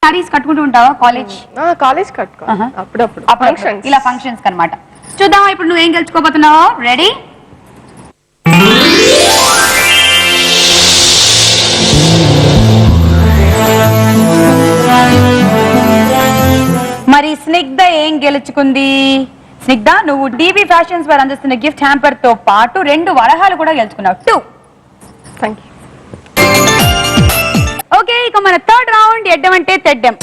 సారీస్ కట్టుకుంటూ ఉంటావా college? College కట్టుకో అప్పుడప్పుడు ఫంక్షన్స్, ఇలా ఫంక్షన్స్ అన్నమాట. చూద్దామా ఇప్పుడు నువ్వేం గెలుచుకోబోతున్నావో. రెడీ? మరి స్నిగ్ధ ఏం గెలుచుకుంది? స్నిగ్ధ, నువ్వు డీబీ ఫ్యాషన్స్ వారు అందిస్తున్న గిఫ్ట్ హ్యాంపర్ తో పాటు 2 వరహాలు కూడా గెలుచుకున్నావు. 2. Thank you. ఓకే, ఇక మన థర్డ్ రౌండ్ ఎడ్డం అంటే తెడ్డం.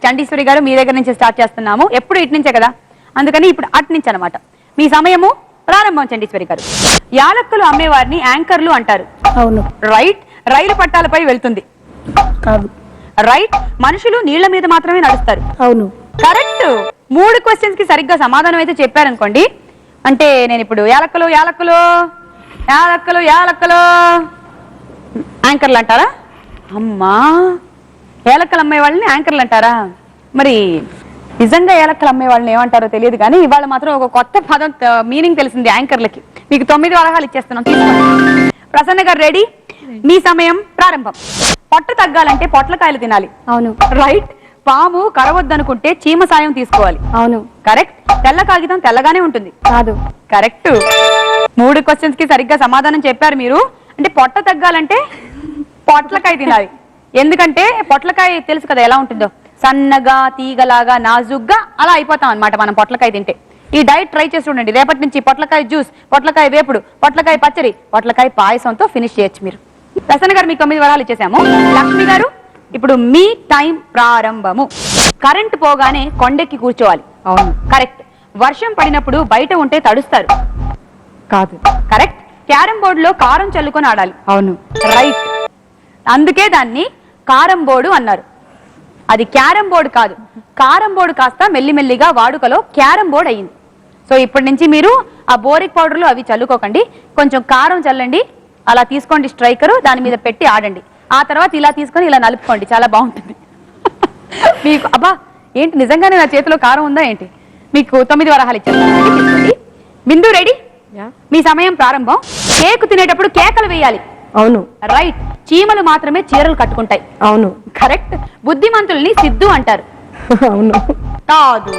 చండీశ్వరి గారు మీ దగ్గర నుంచి స్టార్ట్ చేస్తున్నాము. ఎప్పుడు ఇటు నుంచే కదా, అందుకని ఇప్పుడు అటు నుంచి అనమాట. మీ సమయము ప్రారంభం. చండీశ్వరి గారు, యాలక్కులు అమ్మేవారిని యాంకర్లు అంటారు. అవును. రైట్. రైలు పట్టాలపై వెళ్తుంది. కాదు. రైట్. మనుషులు నీళ్ల మీద మాత్రమే నడుస్తారు. అవును. కరెక్ట్. 3 క్వశ్చన్స్ కి సరిగ్గా సమాధానం అయితే చెప్పారనుకోండి, అంటే నేను ఇప్పుడు యాలక్కలు యాలక్కలు యాలక్కలు యాలక్కలు యాంకర్లు అంటారా? అమ్మా, ఏలక్కలు అమ్మే వాళ్ళని యాంకర్లు అంటారా? మరి నిజంగా ఏలక్కలు అమ్మే వాళ్ళని ఏమంటారో తెలియదు, కానీ ఇవాళ మాత్రం ఒక కొత్త పదం మీనింగ్ తెలిసింది యాంకర్లకి. మీకు 9 వరహాలు ఇచ్చేస్తున్నాం, తీసుకోండి. ప్రసన్న గారు రెడీ? మీ సమయం ప్రారంభం. పొట్ట తగ్గాలంటే పొట్లకాయలు తినాలి. అవును. రైట్. పాము కరవద్దనుకుంటే చీమ సాయం తీసుకోవాలి. అవును. కరెక్ట్. తెల్ల కాగితం తెల్లగానే ఉంటుంది. కాదు. కరెక్ట్. 3 క్వశ్చన్స్ కి సరిగ్గా సమాధానం చెప్పారు మీరు. అంటే పొట్ట తగ్గాలంటే పొట్లకాయ తినాలి. ఎందుకంటే పొట్లకాయ తెలుసు కదా ఎలా ఉంటుందో, సన్నగా తీగలాగా నాజుగ్గా అలా అయిపోతాం అనమాట మనం పొట్లకాయ తింటే. ఈ డైట్ ట్రై చేసి చూడండి. రేపటి నుంచి పొట్లకాయ జ్యూస్, పొట్లకాయ వేపుడు, పొట్లకాయ పచ్చడి, పొట్లకాయ పాయసంతో ఫినిష్ చేయొచ్చు మీరు. ప్రసన్న గారు మీకు 9 వరాలు ఇచ్చేసాము. లక్ష్మి గారు, ఇప్పుడు మీ టైం ప్రారంభము. కరెంట్ పోగానే కొండెక్కి కూర్చోవాలి. అవును. కరెక్ట్. వర్షం పడినప్పుడు బయట ఉంటే తడుస్తారు. కాదు. కరెక్ట్. క్యారం బోర్డులో కారం చల్లుకొని ఆడాలి. అవును. రైట్. అందుకే దాన్ని కారం బోర్డు అన్నారు. అది క్యారం బోర్డు కాదు. కారం బోర్డు కాస్త మెల్లిమెల్లిగా వాడుకలో క్యారం బోర్డు అయ్యింది. సో ఇప్పటి నుంచి మీరు ఆ బోరిక్ పౌడర్లు అవి చల్లుకోకండి, కొంచెం కారం చల్లండి, అలా తీసుకోండి స్ట్రైకరు, దాని మీద పెట్టి ఆడండి. ఆ తర్వాత ఇలా తీసుకొని ఇలా నలుపుకోండి, చాలా బాగుంటుంది. మీకు అబ్బా ఏంటి నిజంగానే నా చేతిలో కారం ఉందా ఏంటి? మీకు 9 వరహాలు ఇచ్చారు. బిందు రెడీ? మీ సమయం ప్రారంభం. కేకు తినేటప్పుడు కేకలు వేయాలి. అవును. రైట్. చీమలు మాత్రమే చీరలు కట్టుకుంటాయి. అవును. కరెక్ట్. బుద్ధిమంతుల్ని సిద్ధు అంటారు. అవును. కాదు.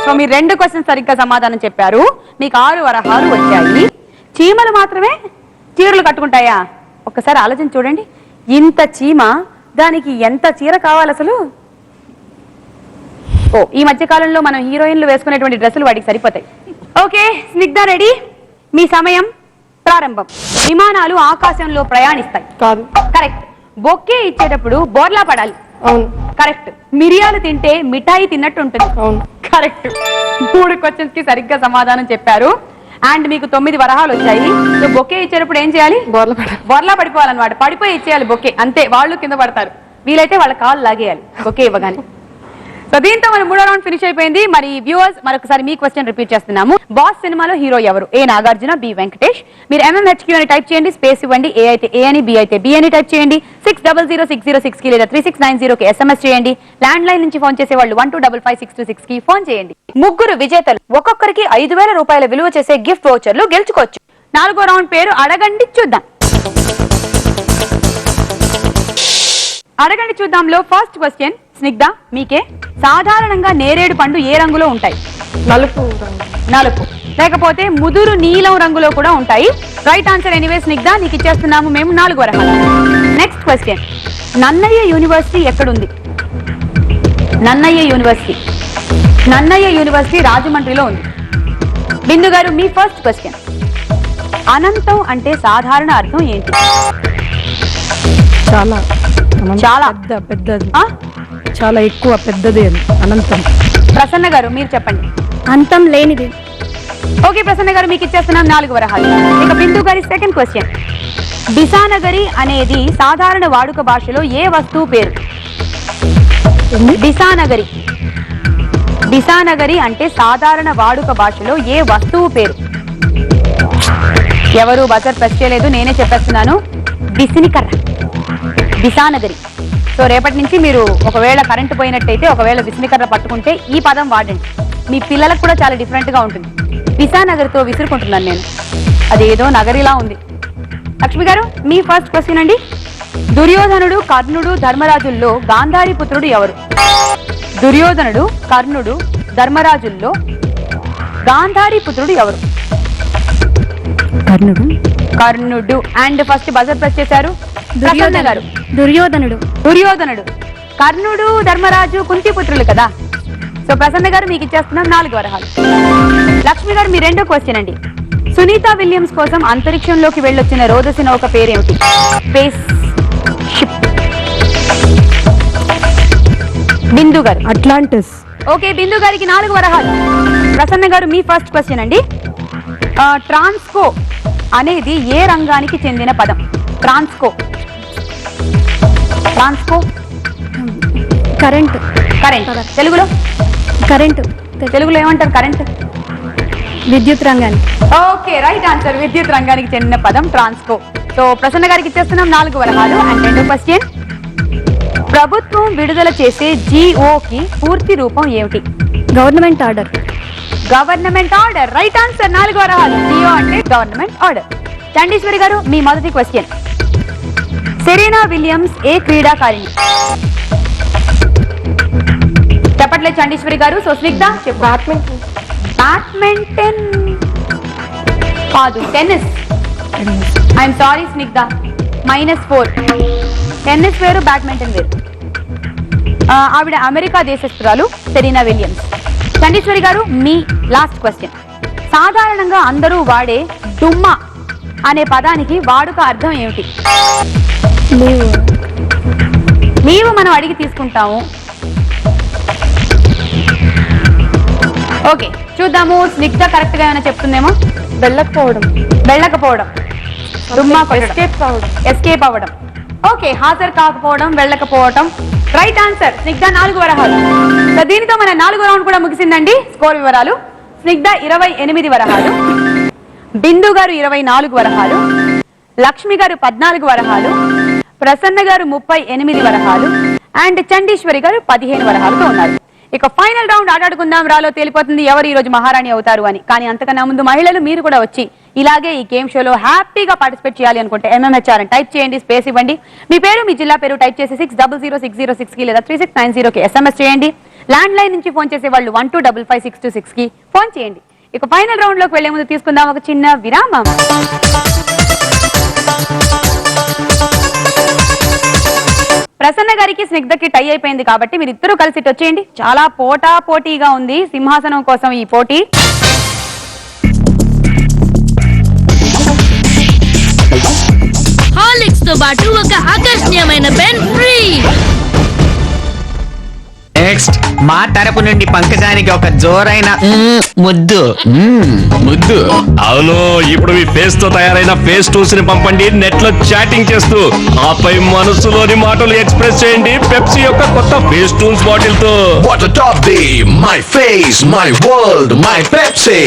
సో మీరు 2 క్వశ్చన్స్ సరిగ్గా సమాధానం చెప్పారు. మీకు 6 వరహాలు వచ్చాయి. చీమలు మాత్రమే చీరలు కట్టుకుంటాయా? ఒక్కసారి ఆలోచన చూడండి. ఇంత చీమ, దానికి ఎంత చీర కావాలి అసలు? ఓ, ఈ మధ్య కాలంలో మనం హీరోయిన్లు వేసుకునేటువంటి డ్రెస్సులు వాటికి సరిపోతాయి. Okay, Snigdha ready? మీ సమయం ప్రారంభం. విమానాలు ఆకాశంలో ప్రయాణిస్తాయి. కాదు. కరెక్ట్. బొక్కే ఇచ్చేటప్పుడు బోర్లా పడాలి. అవును. కరెక్ట్. మిరియాలు తింటే మిఠాయి తిన్నట్టు ఉంటుంది. అవును. కరెక్ట్. 3 క్వశ్చన్స్ కి సరిగ్గా సమాధానం చెప్పారు. అండ్ మీకు 9 వరహాలు వచ్చాయి. సో బొకే ఇచ్చేటప్పుడు ఏం చేయాలి? బోర్లా పడిపోవాలన్నమాట. పడిపోయి ఇచ్చేయాలి బొకే, అంతే. వాళ్ళు కింద పడతారు, వీలైతే వాళ్ళ కాళ్ళు లాగేయాలి బొకే ఇవ్వగానే. సో దీంతో మన 3వ రౌండ్ ఫినిష్ అయిపోయింది. మరి వ్యూవర్స్, మరొకసారి మీ క్వశ్చన్ రిపీట్ చేస్తున్నాము. బాస్ సినిమాలో హీరో ఎవరు? ఏ నాగార్జున, బి వెంకటేష్. మీరు MMHQ అని టైప్ చేయండి, స్పేస్ ఇవ్వండి. ఏ అయితే ఏ అని, బి అయితే బి అని టైప్ చేయండి. 600606 కి లేదా 3690 కి SMS చేయండి. ల్యాండ్ లైన్ నుంచి ఫోన్ చేసే వాళ్ళు 12556226 కి ఫోన్ చేయండి. 3 విజేతలు ఒక్కొక్కరికి 5000 రూపాయల విలువ చేసే గిఫ్ట్ వౌచర్లు గెలుచుకోవచ్చు. 4వ రౌండ్ పేరు అడగండి చూద్దాం. అడగండి చూద్దాంలో ఫస్ట్ క్వశ్చన్ స్నిగ్ధ మీకే. సాధారణంగా నేరేడు పండు ఏ రంగులో ఉంటాయి? నలుపు. నలుపు, లేకపోతే ముదురు నీలం రంగులో కూడా ఉంటాయి. Right answer. ఎనీవే స్నిగ్ధ, నీకు ఇచ్చేస్తున్నాము మేము 4 వరహాలు. నెక్స్ట్ క్వశ్చన్, నన్నయ్య యూనివర్సిటీ ఎక్కడుంది? నన్నయ్య యూనివర్సిటీ. నన్నయ్య యూనివర్సిటీ రాజమండ్రిలో ఉంది. బిందు గారు, మీ ఫస్ట్ క్వశ్చన్, అనంతం అంటే సాధారణ అర్థం ఏంటి? చాలా చాలా పెద్దది, చాలా ఎక్కువ పెద్దది అని అనంతం. ప్రసన్న గారు మీరు చెప్పండి. అంతం లేనిది. ఓకే ప్రసన్న గారు, మీకు ఇచ్చేస్తున్నాం 4 వరహాలు. ఇక బిందు గారి సెకండ్ క్వశ్చన్, బిసానగరి అనేది సాధారణ వాడుక భాషలో ఏ వస్తువు పేరు? బిసానగరి. బిసానగరి అంటే సాధారణ వాడుక భాషలో ఏ వస్తువు పేరు? ఎవరు బజర్ ప్రెస్ చేయలేదు, నేనే చెప్పేస్తున్నాను. బిసినికర్ర. బిసానగరి. సో రేపటి నుంచి మీరు ఒకవేళ కరెంటు పోయినట్టయితే, ఒకవేళ విసినికర్ర పట్టుకుంటే ఈ పదం వాడండి. మీ పిల్లలకు కూడా చాలా డిఫరెంట్ గా ఉంటుంది. బిసానగరితో విసురుకుంటున్నాను నేను, అదేదో నగరిలా ఉంది. లక్ష్మి గారు, మీ ఫస్ట్ క్వశ్చన్ అండి. దుర్యోధనుడు, కర్ణుడు, ధర్మరాజుల్లో గాంధారి పుత్రుడు ఎవరు? దుర్యోధనుడు, కర్ణుడు, ధర్మరాజుల్లో గాంధారి పుత్రుడు ఎవరు? కర్ణుడు. కర్ణుడు. అండ్ ఫస్ట్ బజర్ ప్రెస్ చేశారు ప్రసన్న గారు. దుర్యోధనుడు. దుర్యోధనుడు. కర్ణుడు, ధర్మరాజు కుంతి పుత్రులు కదా. సో ప్రసన్న గారు మీకు ఇచ్చేస్తున్నాం 4 వరహాలు. లక్ష్మి గారు మీ రెండో క్వశ్చన్ అండి. సునీత విలియమ్స్ కోసం అంతరిక్షంలోకి వెళ్ళొచ్చిన రోదసి నౌక పేరేమిటి? Space ship. బిందు గారు. అట్లాంటిస్. ఓకే, బిందు గారికి 4 వరహాలు. ప్రసన్న గారు మీ ఫస్ట్ క్వశ్చన్ అండి. ట్రాన్స్కో అనేది ఏ రంగానికి చెందిన పదం? ట్రాన్స్కో. ట్రాన్స్కో. కరెంట్. కరెంట్. తెలుగులో? కరెంట్. తెలుగులో ఏమంటారు? కరెంట్. విద్యుత్ రంగానికి. Okay, right answer. విద్యుత్ రంగానికి చెందిన పదం ట్రాన్స్కో. సో ప్రసన్న గారికి ఇచ్చేస్తున్నాం 4 వరహాలు. అండ్ రెండో క్వశ్చన్. ప్రభుత్వం విడుదల చేసే జిఓకి పూర్తి రూపం ఏమిటి? Government order. Government order. Right answer. 4 వరహాలు. జిఓ అంటే గవర్నమెంట్ ఆర్డర్. చండీశ్వరి గారు మీ మొదటి క్వశ్చన్. సెరీనా విలియమ్స్ ఏ క్రీడాకారిణి? చెప్పట్లేదు చండీశ్వరి గారు. సో స్నిగ్ధ చెప్పు. బ్యాడ్మింటన్. బ్యాడ్మింటన్ కాదు, tennis. I'm sorry Snigdha, -4. Tennis వేరు, బ్యాడ్మింటన్ వేరు. ఆవిడ అమెరికా దేశస్తురాలు సెరీనా విలియమ్స్. చండీశ్వరి గారు మీ లాస్ట్ క్వశ్చన్. సాధారణంగా అందరూ వాడే డుమ్మా అనే పదానికి వాడుక అర్థం ఏమిటి? నీవు మనం అడిగి తీసుకుంటాము. ఓకే, చూద్దాము. స్నిగ్ధ కరెక్ట్ గా ఏమైనా చెప్తుందేమో. వెళ్ళకపోవడం. వెళ్ళకపోవడం. డుమ్మా ఎస్కేప్ అవ్వడం. ఓకే, హాజరు కాకపోవడం, వెళ్ళకపోవడం. Right answer. స్నిగ్ధ 4 వరహాలు. సో దీనితో మన 4వ రౌండ్ కూడా ముగిసిందండి. స్కోర్ వివరాలు. స్నిగ్ధ 28 వరహాలు, బిందు గారు 24 వరహాలు, లక్ష్మి గారు 14 వరహాలు, ప్రసన్న గారు 38 వరహాలు అండ్ చండీశ్వరి గారు 15 వరహాలతో ఉన్నారు. ఇక ఫైనల్ రౌండ్ ఆటాడుకుందాం రాలో తేలిపోతుంది ఎవరు ఈ రోజు మహారాణి అవుతారు అని. కానీ అంతకన్నా ముందు మహిళలు మీరు కూడా వచ్చి ఇలాగే ఈ గేమ్ షోలో హ్యాపీగా పార్టిసిపేట్ చేయాలి అనుకుంటే MMHR అని టైప్ చేయండి, స్పేస్ ఇవ్వండి, మీ పేరు మీ జిల్లా పేరు టైప్ చేసి 600606 కి లేదా 3690 కి SMS చేయండి. ల్యాండ్ లైన్ నుంచి ఫోన్ చేసే వాళ్ళు 12555626 కి ఫోన్ చేయండి. ఇక ఫైనల్ రౌండ్ లోకి వెళ్లే ముందు తీసుకుందాం ఒక చిన్న విరామం. ప్రసన్న గారికి స్నిగ్ధకి టై అయిపోయింది కాబట్టి మీరు ఇద్దరు కలిసి వచ్చేయండి. చాలా పోటీగా ఉంది సింహాసనం కోసం ఈ పోటీ. హార్లిక్స్ తో పాటు ఒక ఆకర్షణీయమైన పెన్ ఫ్రీ. నెక్స్ట్ మా తరపు నుండి పంకజానికి ఒక జోరైన ముద్దు. ముద్దు. అవును, ఇప్పుడు మీ ఫేస్ తో తయారైన ఫేస్ టూల్స్ ని పంపండి నెట్ లో చాటింగ్ చేస్తూ. ఆపై మనసులోని మాటలు ఎక్స్ప్రెస్ చేయండి పెప్సీ యొక్క కొత్త ఫేస్ టూల్స్ బాటిల్ తో. What a top day! My face, my world, my Pepsi!